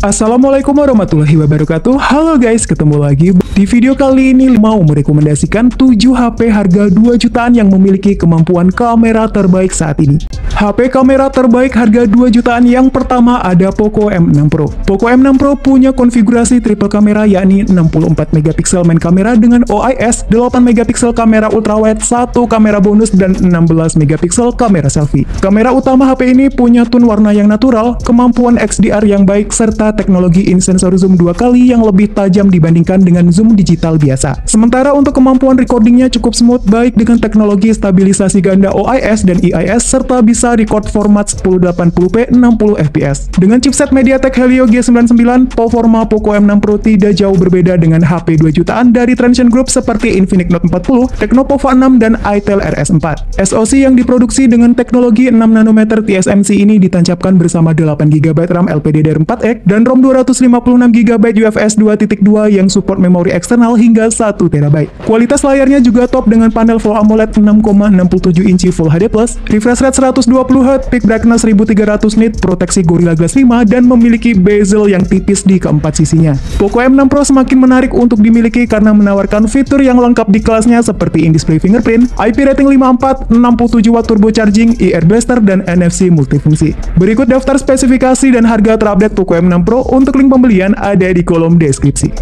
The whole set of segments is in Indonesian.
Assalamualaikum warahmatullahi wabarakatuh. Halo guys, ketemu lagi. Di video kali ini mau merekomendasikan 7 HP harga 2 jutaan yang memiliki kemampuan kamera terbaik saat ini. HP kamera terbaik harga 2 jutaan yang pertama ada Poco M6 Pro. Poco M6 Pro punya konfigurasi triple kamera yakni 64 megapiksel main kamera dengan OIS, 8 megapiksel kamera ultrawide, 1 kamera bonus dan 16 megapiksel kamera selfie. Kamera utama HP ini punya tone warna yang natural, kemampuan XDR yang baik serta teknologi in-sensor zoom 2 kali yang lebih tajam dibandingkan dengan zoom digital biasa. Sementara untuk kemampuan recordingnya cukup smooth baik dengan teknologi stabilisasi ganda OIS dan EIS serta bisa record format 1080p 60 fps. Dengan chipset MediaTek Helio G99, performa Poco M6 Pro tidak jauh berbeda dengan HP 2 jutaan dari Transsion Group seperti Infinix Note 40, Tecnopova 6 dan Itel RS4. SoC yang diproduksi dengan teknologi 6 nanometer TSMC ini ditancapkan bersama 8GB RAM LPDDR4X dan ROM 256GB UFS 2.2 yang support memori eksternal hingga 1TB. Kualitas layarnya juga top dengan panel Full AMOLED 6,67 inci Full HD+, refresh rate 120Hz, peak brightness 1300 nit, proteksi Gorilla Glass 5, dan memiliki bezel yang tipis di keempat sisinya. Poco M6 Pro semakin menarik untuk dimiliki karena menawarkan fitur yang lengkap di kelasnya seperti in-display fingerprint, IP rating 5.4, 67W turbo charging, IR blaster, dan NFC multifungsi. Berikut daftar spesifikasi dan harga terupdate Poco M6 Pro. Untuk link pembelian ada di kolom deskripsi.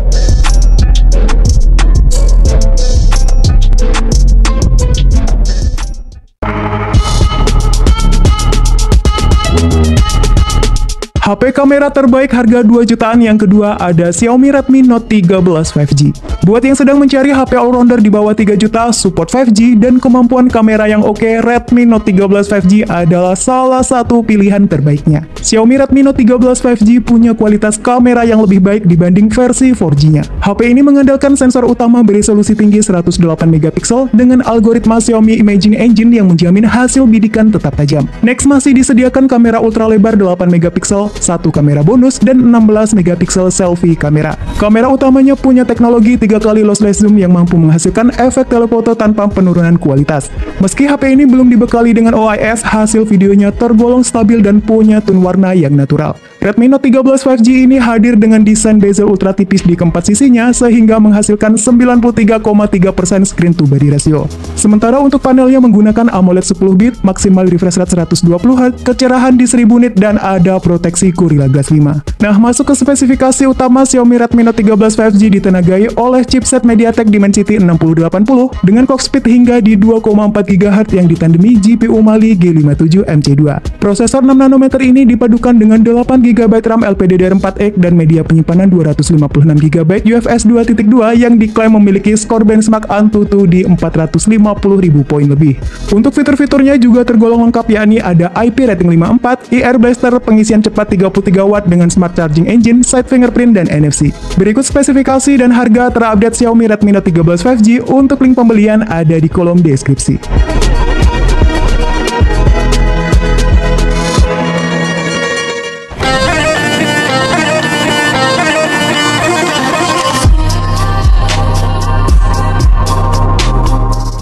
HP kamera terbaik harga 2 jutaan yang kedua ada Xiaomi Redmi Note 13 5G. Buat yang sedang mencari HP all-rounder di bawah 3 juta, support 5G, dan kemampuan kamera yang oke, Redmi Note 13 5G adalah salah satu pilihan terbaiknya. Xiaomi Redmi Note 13 5G punya kualitas kamera yang lebih baik dibanding versi 4G-nya. HP ini mengandalkan sensor utama beresolusi tinggi 108 megapiksel dengan algoritma Xiaomi Imaging Engine yang menjamin hasil bidikan tetap tajam. Next masih disediakan kamera ultra lebar 8 megapiksel, 1 kamera bonus, dan 16 megapiksel selfie kamera. Kamera utamanya punya teknologi 3 kali lossless zoom yang mampu menghasilkan efek telefoto tanpa penurunan kualitas. Meski HP ini belum dibekali dengan OIS, hasil videonya tergolong stabil dan punya tone warna yang natural. Redmi Note 13 5G ini hadir dengan desain bezel ultra tipis di keempat sisinya sehingga menghasilkan 93,3% screen to body ratio. Sementara untuk panelnya menggunakan AMOLED 10 bit, maksimal refresh rate 120Hz, kecerahan di 1000 nit, dan ada proteksi Gorilla Glass 5. Nah, masuk ke spesifikasi utama Xiaomi Redmi Note 13 5G ditenagai oleh chipset MediaTek Dimensity 6080 dengan clock speed hingga di 2,4 GHz yang ditandemi GPU Mali G57 MC2. Prosesor 6 nanometer ini dipadukan dengan 8GB RAM LPDDR4X dan media penyimpanan 256GB UFS 2.2 yang diklaim memiliki skor benchmark AnTuTu di 450.000 poin lebih. Untuk fitur-fiturnya juga tergolong lengkap yakni ada IP rating 5.4, IR blaster, pengisian cepat 33W dengan smart charging engine, side fingerprint, dan NFC. Berikut spesifikasi dan harga terupdate Xiaomi Redmi Note 13 5G. Untuk link pembelian ada di kolom deskripsi.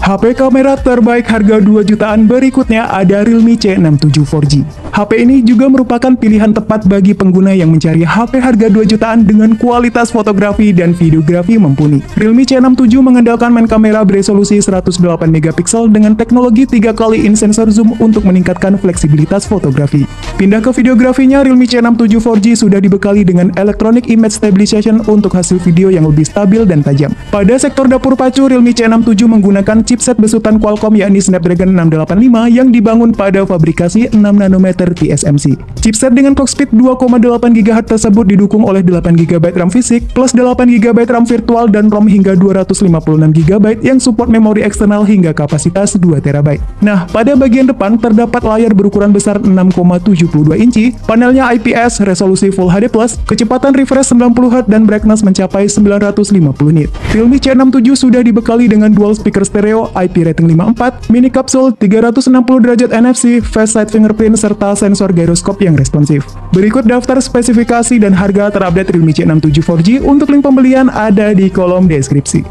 HP kamera terbaik harga 2 jutaan berikutnya ada Realme C67 4G. HP ini juga merupakan pilihan tepat bagi pengguna yang mencari HP harga 2 jutaan dengan kualitas fotografi dan videografi mumpuni. Realme C67 mengandalkan main kamera beresolusi 108 megapiksel dengan teknologi 3 kali in-sensor zoom untuk meningkatkan fleksibilitas fotografi. Pindah ke videografinya, Realme C67 4G sudah dibekali dengan Electronic Image Stabilization untuk hasil video yang lebih stabil dan tajam. Pada sektor dapur pacu, Realme C67 menggunakan chipset besutan Qualcomm yakni Snapdragon 685 yang dibangun pada fabrikasi 6 nanometer TSMC. Chipset dengan clock speed 2,8 GHz tersebut didukung oleh 8GB RAM fisik plus 8GB RAM virtual dan ROM hingga 256GB yang support memori eksternal hingga kapasitas 2TB. Nah, pada bagian depan terdapat layar berukuran besar 6,72 inci, panelnya IPS, resolusi Full HD+, kecepatan refresh 90Hz dan brightness mencapai 950 nit. Realme C67 sudah dibekali dengan dual speaker stereo, IP rating 5.4, mini kapsul, 360 derajat NFC, face side fingerprint, serta sensor gyroscope yang responsif. Berikut daftar spesifikasi dan harga terupdate Realme C67 4G. Untuk link pembelian ada di kolom deskripsi.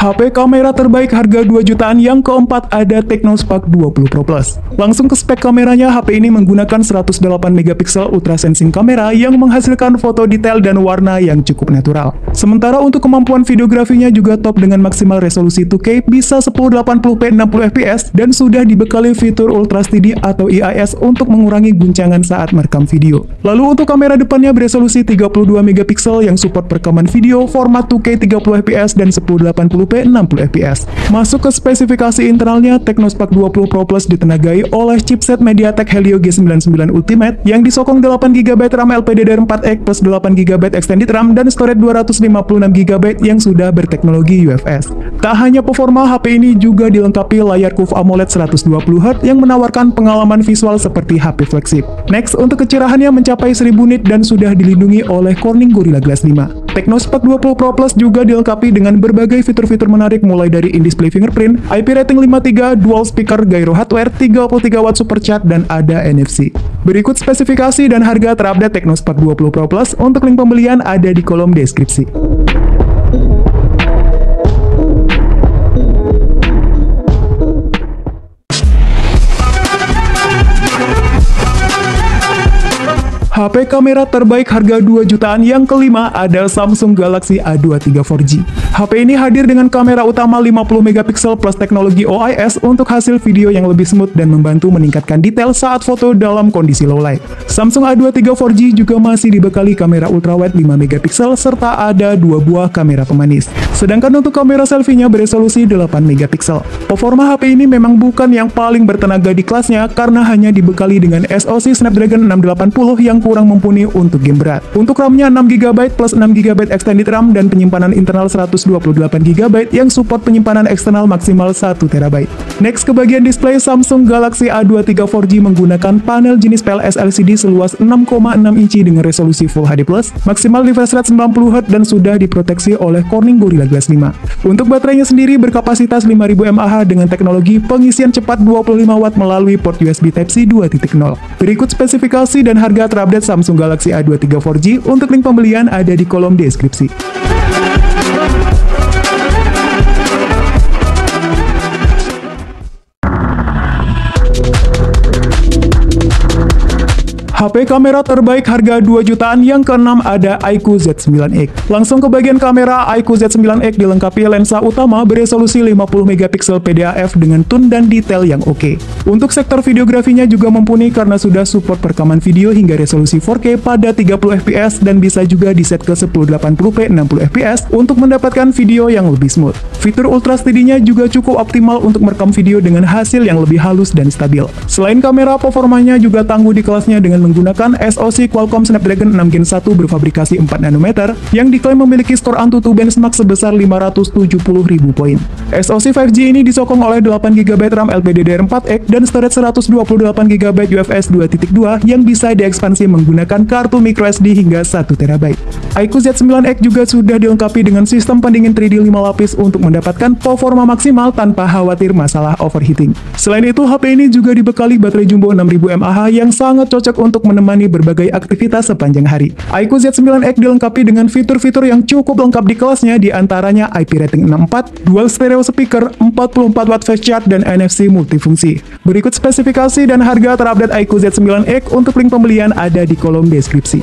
HP kamera terbaik harga 2 jutaan yang keempat ada Technospark 20 Pro Plus. Langsung ke spek kameranya, HP ini menggunakan 108 megapiksel ultra sensing kamera yang menghasilkan foto detail dan warna yang cukup natural. Sementara untuk kemampuan videografinya juga top dengan maksimal resolusi 2K bisa 1080p 60fps dan sudah dibekali fitur Ultra SD atau IIS untuk mengurangi guncangan saat merekam video. Lalu untuk kamera depannya beresolusi 32 megapiksel yang support perekaman video format 2K 30fps dan 1080p 60fps. Masuk ke spesifikasi internalnya, Technospark 20 Pro Plus ditenagai oleh chipset MediaTek Helio G99 Ultimate yang disokong 8GB RAM LPDDR4X plus 8GB extended RAM dan storage 256GB yang sudah berteknologi UFS. Tak hanya performa, HP ini juga dilengkapi layar Curve AMOLED 120Hz yang menawarkan pengalaman visual seperti HP flagship. Next, untuk kecerahannya mencapai 1000 nit dan sudah dilindungi oleh Corning Gorilla Glass 5. Technospark 20 Pro Plus juga dilengkapi dengan berbagai fitur-fitur menarik mulai dari in-display fingerprint, IP rating 5.3, dual speaker, gyro hardware, 33 watt supercharge, dan ada NFC. Berikut spesifikasi dan harga terupdate Technospark 20 Pro Plus. Untuk link pembelian ada di kolom deskripsi. HP kamera terbaik harga 2 jutaan yang kelima ada Samsung Galaxy A23 4G. HP ini hadir dengan kamera utama 50 megapiksel plus teknologi OIS untuk hasil video yang lebih smooth dan membantu meningkatkan detail saat foto dalam kondisi low light. Samsung A23 4G juga masih dibekali kamera ultrawide 5 megapiksel serta ada 2 buah kamera pemanis. Sedangkan untuk kamera selfie-nya beresolusi 8 megapiksel. Performa HP ini memang bukan yang paling bertenaga di kelasnya karena hanya dibekali dengan SoC Snapdragon 680 yang kurang mumpuni untuk game berat. Untuk RAM-nya 6GB plus 6GB extended RAM dan penyimpanan internal 128GB yang support penyimpanan eksternal maksimal 1TB. Next, ke bagian display, Samsung Galaxy A23 4G menggunakan panel jenis PLS LCD seluas 6,6 inci dengan resolusi Full HD+, maksimal refresh rate 90Hz dan sudah diproteksi oleh Corning Gorilla Glass 5. Untuk baterainya sendiri berkapasitas 5000 mAh dengan teknologi pengisian cepat 25 watt melalui port USB Type-C 2.0. Berikut spesifikasi dan harga terupdate Samsung Galaxy A23 4G. Untuk link pembelian ada di kolom deskripsi. HP kamera terbaik harga 2 jutaan yang keenam ada iQOO Z9X. Langsung ke bagian kamera, iQOO Z9X dilengkapi lensa utama beresolusi 50 megapiksel PDAF dengan tone dan detail yang oke. Untuk sektor videografinya juga mumpuni karena sudah support perekaman video hingga resolusi 4K pada 30fps dan bisa juga diset ke 1080p 60fps untuk mendapatkan video yang lebih smooth. Fitur Ultra SD-nya juga cukup optimal untuk merekam video dengan hasil yang lebih halus dan stabil. Selain kamera, performanya juga tangguh di kelasnya dengan menggunakan SoC Qualcomm Snapdragon 6 Gen 1 berfabrikasi 4 nanometer yang diklaim memiliki skor AnTuTu benchmark sebesar 570.000 poin. SoC 5G ini disokong oleh 8GB RAM LPDDR4X dan storage 128GB UFS 2.2 yang bisa diekspansi menggunakan kartu microSD hingga 1TB. iQOO Z9X juga sudah dilengkapi dengan sistem pendingin 3D 5 lapis untuk mendapatkan performa maksimal tanpa khawatir masalah overheating. Selain itu, HP ini juga dibekali baterai jumbo 6000 mAh yang sangat cocok untuk menemani berbagai aktivitas sepanjang hari. iQOO Z9X dilengkapi dengan fitur-fitur yang cukup lengkap di kelasnya, diantaranya IP rating 64, dual stereo speaker, 44 watt fast charge, dan NFC multifungsi. Berikut spesifikasi dan harga terupdate iQOO Z9X. Untuk link pembelian ada di kolom deskripsi.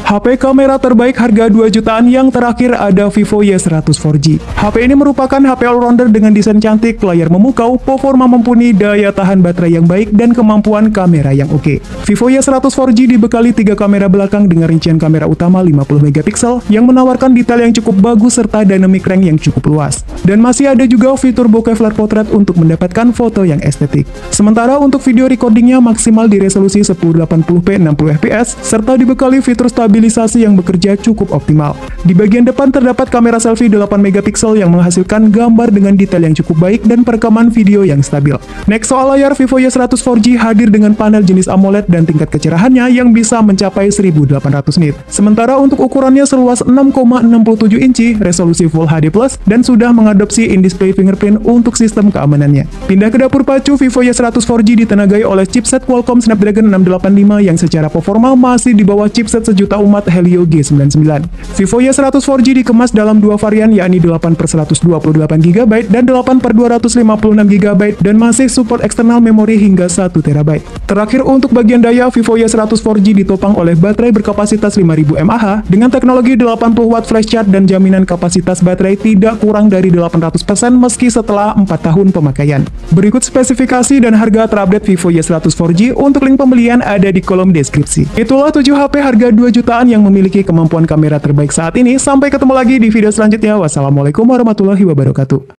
HP kamera terbaik harga 2 jutaan yang terakhir ada Vivo Y100 4G. HP ini merupakan HP all-rounder dengan desain cantik, layar memukau, performa mumpuni, daya tahan baterai yang baik, dan kemampuan kamera yang oke. Vivo Y100 4G dibekali 3 kamera belakang dengan rincian kamera utama 50 megapiksel yang menawarkan detail yang cukup bagus serta dynamic range yang cukup luas. Dan masih ada juga fitur bokeh flare portrait untuk mendapatkan foto yang estetik. Sementara untuk video recordingnya maksimal di resolusi 1080p 60fps serta dibekali fitur stabilitas stabilisasi yang bekerja cukup optimal. Di bagian depan terdapat kamera selfie 8 megapiksel yang menghasilkan gambar dengan detail yang cukup baik dan perekaman video yang stabil. Next, soal layar, Vivo Y100 4G hadir dengan panel jenis AMOLED dan tingkat kecerahannya yang bisa mencapai 1800 nit. Sementara untuk ukurannya seluas 6,67 inci, resolusi Full HD+, dan sudah mengadopsi in-display fingerprint untuk sistem keamanannya. Pindah ke dapur pacu, Vivo Y100 4G ditenagai oleh chipset Qualcomm Snapdragon 685 yang secara performa masih di bawah chipset sejuta umat Helio G99. Vivo Y100 4G dikemas dalam dua varian, yakni 8/128GB dan 8/256GB, dan masih support eksternal memori hingga 1TB. Terakhir, untuk bagian daya, Vivo Y100 4G ditopang oleh baterai berkapasitas 5000 mAh dengan teknologi 80W flash charge dan jaminan kapasitas baterai tidak kurang dari 800% meski setelah 4 tahun pemakaian. Berikut spesifikasi dan harga terupdate Vivo Y100 4G. Untuk link pembelian ada di kolom deskripsi. Itulah 7 HP harga 2 jutaan yang memiliki kemampuan kamera terbaik saat ini. Sampai ketemu lagi di video selanjutnya. Wassalamualaikum warahmatullahi wabarakatuh.